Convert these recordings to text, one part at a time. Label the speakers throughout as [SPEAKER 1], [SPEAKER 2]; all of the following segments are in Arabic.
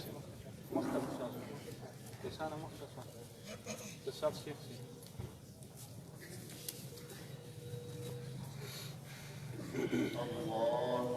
[SPEAKER 1] شيخ مختصر لسانه مختصر بالصوت شيخ
[SPEAKER 2] الله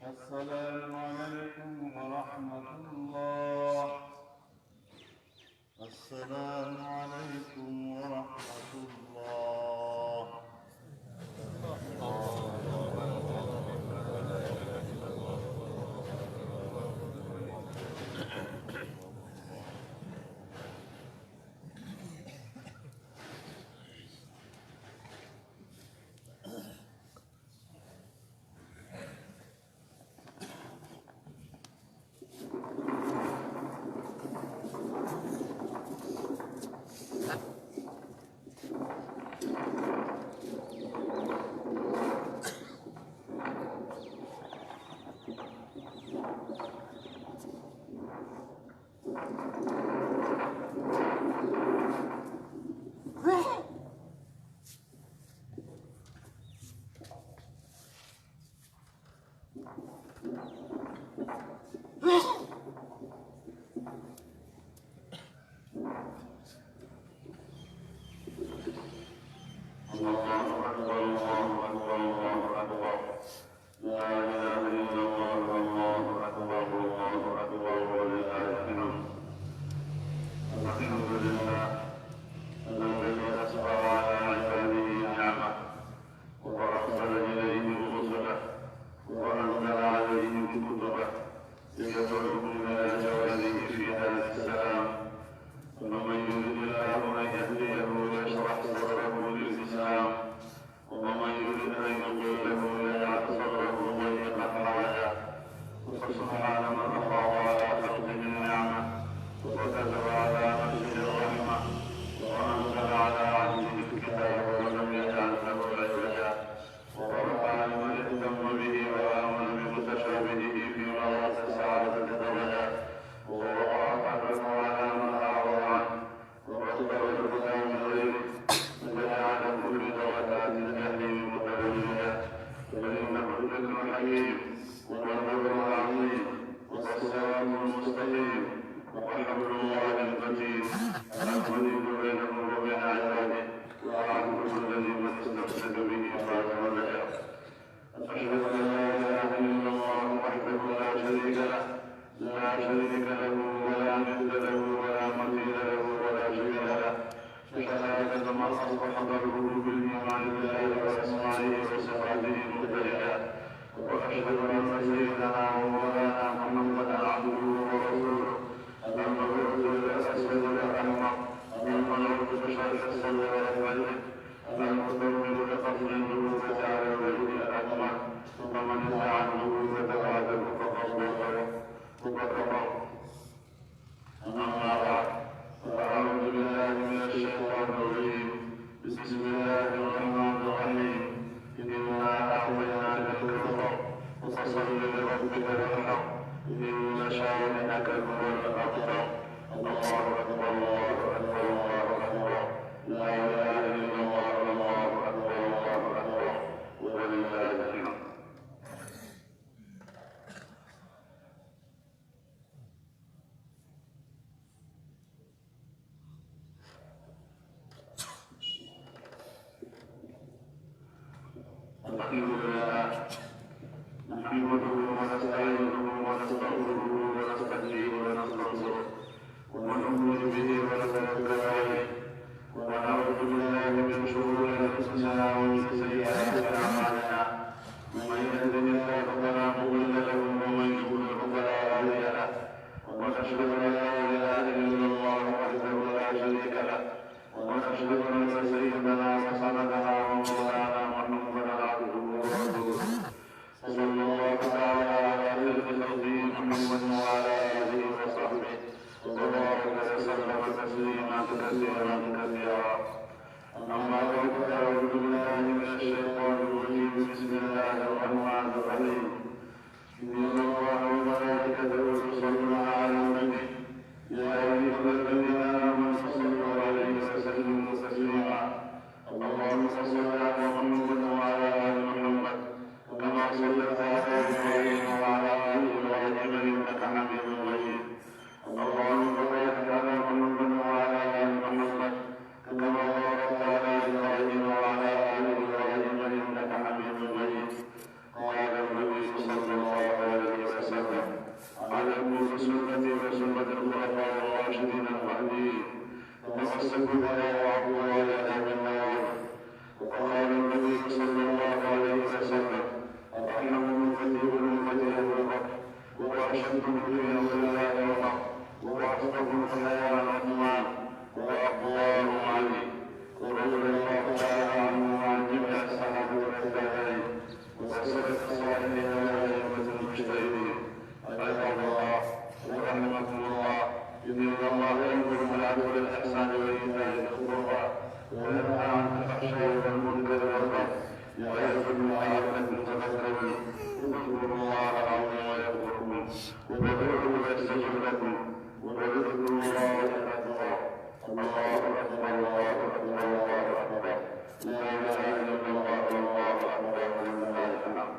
[SPEAKER 2] السلام عليكم ورحمة الله. السلام عليكم ورحمة الله. إله إلا الله وحده لا شريك له ونشهد أن سيدنا وسندنا ومولانا محمدا عبده ورسوله صلى الله تعالى على خير خلقه محمد وعلى آله وصحبه وبارك وسلم تسليما كثيرا كثيرا. أما بعد فأعوذ بالله من الشيطان الرجيم. بسم الله الرحمن الرحيم. إن الله وملائكته يصلون على النبي يا أيها الذين آمنوا صلوا عليه وسلموا تسليما. اللهم صل على محمد وعلى آل محمد كما صليت على إبراهيم وعلى آل إبراهيم إنك حميد مجيد. اللهم بارك على محمد وعلى آل محمد كما باركت على إبراهيم وعلى آل إبراهيم إنك حميد مجيد. قال النبي صلى الله عليه وسلم عليكم بسنتي وسنة الخلفاء الراشدين المهديين تمسكوا بها وعضوا عليها بالنواجذ. وقال النبي صلى الله عليه وسلم أرحم أمتي بأمتي أبو بكر وأشدهم في أمر الله عمر وأعتقهم حياء عثمان وأقواهم علي رضي الله تعالى عنه وعن جميع الصحابة والتابعين وسلف الصالحين والأئمة المجتهدين. عباد الله رحمكم الله، إن الله يأمر بالعدل والإحسان وإيتاء ذي القربى وينهى عن الفحشاء والمنكر والبغي يعظكم لعلكم تذكرون. اذكروا الله العظيم يذكركم وادعوه يستجب لكم ولذكر الله أكبر. الله أكبر الله أكبر الله أكبر. لا إله إلا الله والله أكبر ولله الحمد.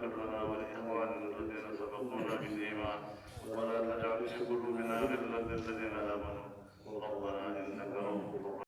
[SPEAKER 2] واغفر لنا ولإخواننا الذين سبقونا بالإيمان ولا تجعل في قلوبنا غلا للذين آمنوا ربنا